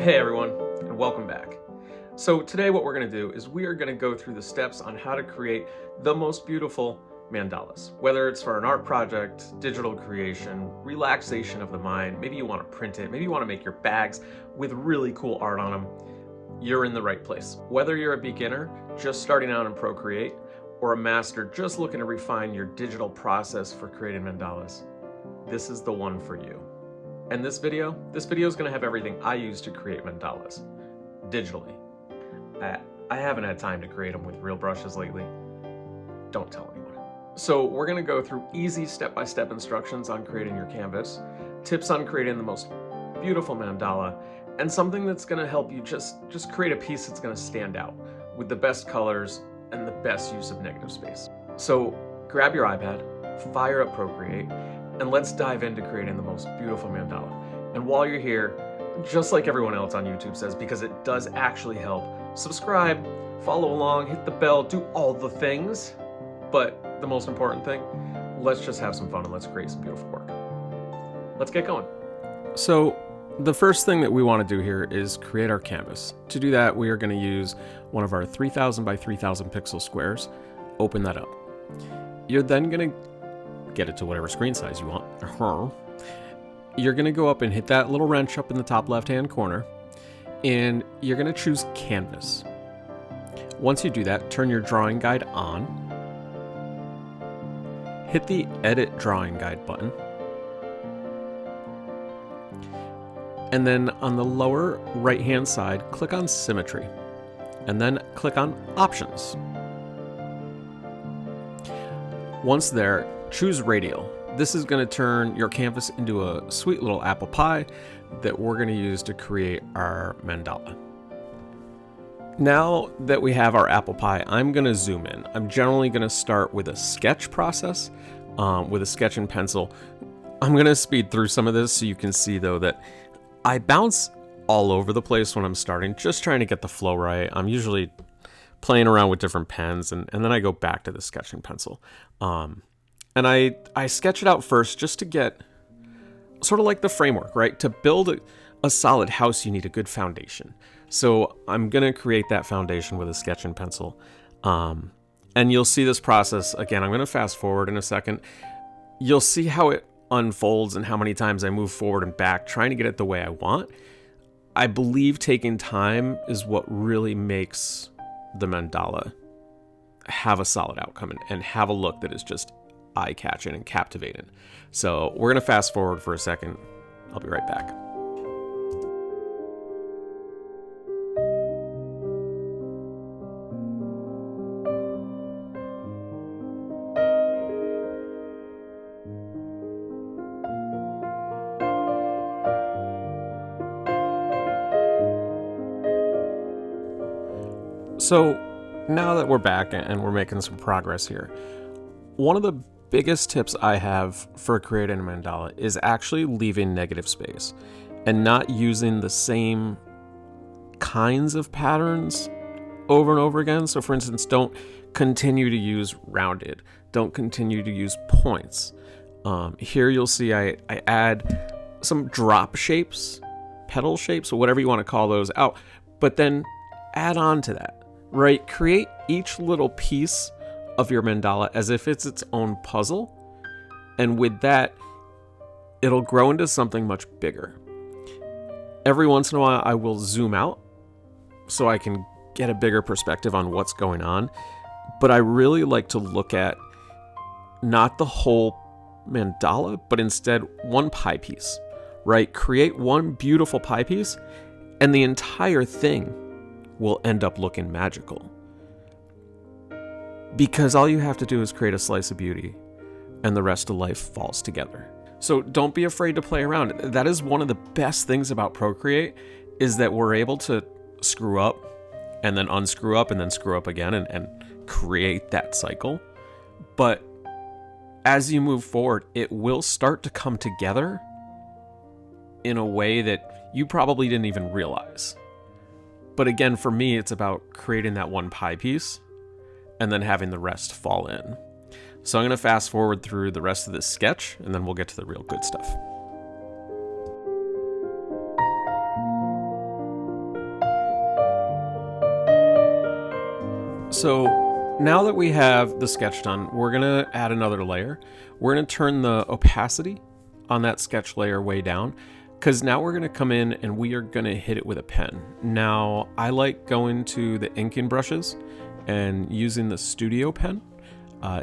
Hey everyone, and welcome back. So today what we're going to do is we are going to go through the steps on how to create the most beautiful mandalas. Whether it's for an art project, digital creation, relaxation of the mind, maybe you want to print it, maybe you want to make your bags with really cool art on them, you're in the right place. Whether you're a beginner just starting out in Procreate or a master just looking to refine your digital process for creating mandalas, this is the one for you. And this video is going to have everything I use to create mandalas digitally. I haven't had time to create them with real brushes lately. Don't tell anyone. So we're going to go through easy step-by-step instructions on creating your canvas, tips on creating the most beautiful mandala, and something that's going to help you just create a piece that's going to stand out with the best colors and the best use of negative space. So grab your iPad, fire up Procreate, and let's dive into creating the most beautiful mandala. And while you're here, just like everyone else on YouTube says, because it does actually help, subscribe, follow along, hit the bell, do all the things. But the most important thing, let's just have some fun and let's create some beautiful work. Let's get going. So the first thing that we want to do here is create our canvas. To do that, we are going to use one of our 3000 by 3000 pixel squares. Open that up. You're then going to get it to whatever screen size you want. You're going to go up and hit that little wrench up in the top left-hand corner, and you're going to choose Canvas. Once you do that, turn your drawing guide on. Hit the Edit Drawing Guide button. And then on the lower right-hand side, click on Symmetry, and then click on Options. Once there, choose Radial. This is going to turn your canvas into a sweet little apple pie that we're going to use to create our mandala. Now that we have our apple pie, I'm going to zoom in. I'm generally going to start with a sketch process, with a sketch and pencil. I'm going to speed through some of this so you can see, though, that I bounce all over the place when I'm starting, just trying to get the flow right. I'm usually playing around with different pens, and then I go back to the sketch and pencil. And I sketch it out first just to get sort of like the framework, right? To build a solid house, you need a good foundation. So I'm going to create that foundation with a sketch and pencil. And you'll see this process. Again, I'm going to fast forward in a second. You'll see how it unfolds and how many times I move forward and back, trying to get it the way I want. I believe taking time is what really makes the mandala have a solid outcome and have a look that is just eye-catching and captivating. So we're going to fast forward for a second. I'll be right back. So now that we're back and we're making some progress here, one of the biggest tips I have for creating a mandala is actually leaving negative space and not using the same kinds of patterns over and over again. So for instance, don't continue to use rounded, don't continue to use points. Here you'll see I add some drop shapes, petal shapes, or whatever you want to call those out, but then add on to that, right? Create each little piece of your mandala as if it's its own puzzle, and with that it'll grow into something much bigger. Every once in a while I will zoom out so I can get a bigger perspective on what's going on, but I really like to look at not the whole mandala, but instead one pie piece, right? Create one beautiful pie piece and the entire thing will end up looking magical. Because all you have to do is create a slice of beauty and the rest of life falls together. So don't be afraid to play around. That is one of the best things about Procreate, is that we're able to screw up and then unscrew up and then screw up again and create that cycle. But as you move forward, it will start to come together in a way that you probably didn't even realize. But again, for me, it's about creating that one pie piece and then having the rest fall in. So I'm going to fast forward through the rest of this sketch, and then we'll get to the real good stuff. So now that we have the sketch done, we're gonna add another layer. We're gonna turn the opacity on that sketch layer way down, because now we're gonna come in and we are gonna hit it with a pen. Now, I like going to the inking brushes and using the studio pen.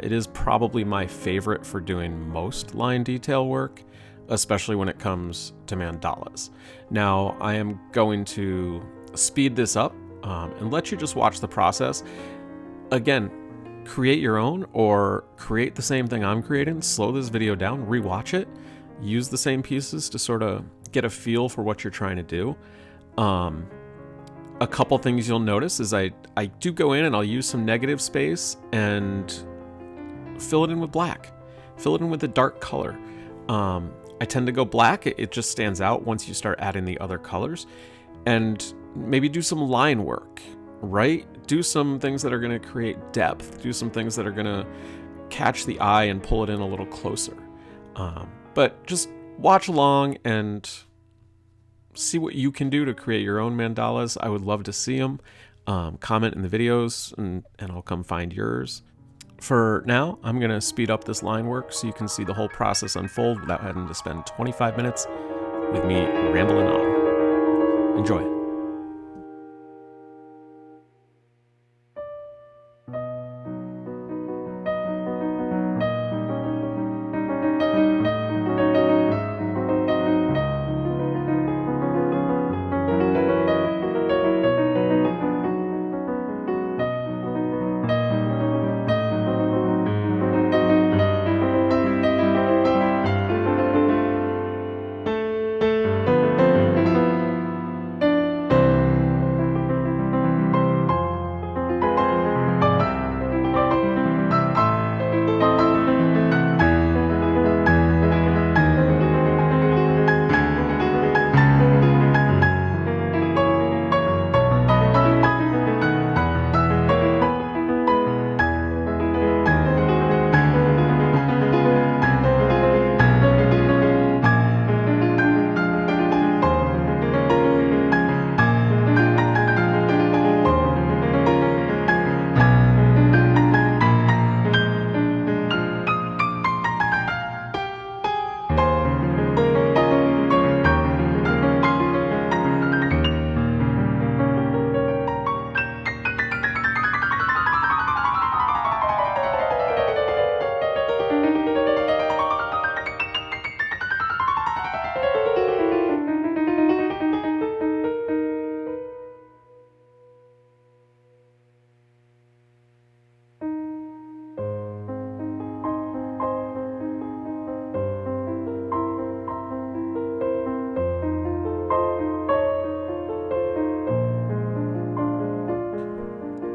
It is probably my favorite for doing most line detail work, especially when it comes to mandalas. Now, I am going to speed this up and let you just watch the process. Again, create your own or create the same thing I'm creating, slow this video down, rewatch it, use the same pieces to sort of get a feel for what you're trying to do. A couple things you'll notice is I do go in and I'll use some negative space and fill it in with black, fill it in with a dark color. I tend to go black, it just stands out once you start adding the other colors. And maybe do some line work, right? Do some things that are gonna create depth, do some things that are gonna catch the eye and pull it in a little closer. But just watch along and see what you can do to create your own mandalas. I would love to see them. Comment in the videos and I'll come find yours. For now, I'm gonna speed up this line work so you can see the whole process unfold without having to spend 25 minutes with me rambling on. Enjoy.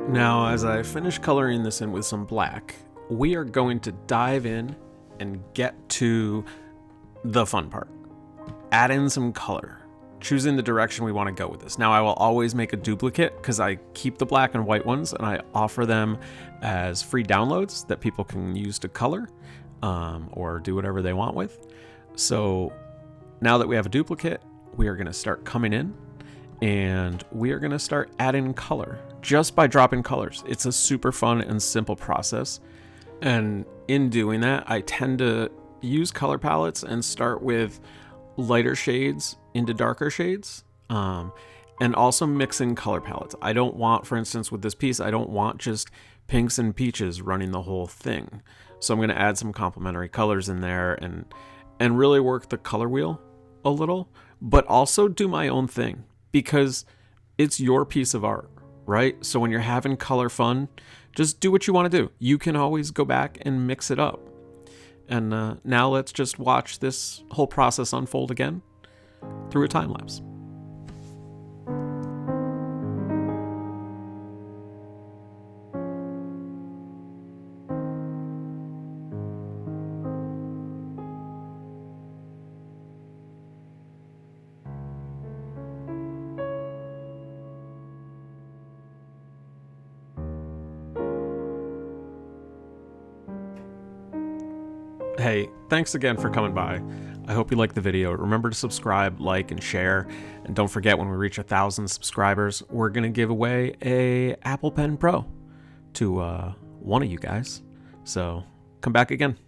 Now, as I finish coloring this in with some black, we are going to dive in and get to the fun part. Add in some color, choosing the direction we want to go with this. Now, I will always make a duplicate because I keep the black and white ones and I offer them as free downloads that people can use to color or do whatever they want with. So now that we have a duplicate, we are going to start coming in and we are going to start adding color just by dropping colors. It's a super fun and simple process. And in doing that, I tend to use color palettes and start with lighter shades into darker shades, and also mixing color palettes. I don't want, for instance, with this piece, I don't want just pinks and peaches running the whole thing. So I'm going to add some complementary colors in there and really work the color wheel a little, but also do my own thing because it's your piece of art, right? So when you're having color fun, just do what you want to do. You can always go back and mix it up. And now let's just watch this whole process unfold again through a time lapse. Hey, thanks again for coming by. I hope you liked the video. Remember to subscribe, like, and share. And don't forget, when we reach 1,000 subscribers, we're going to give away a Apple Pen Pro. to one of you guys. So come back again.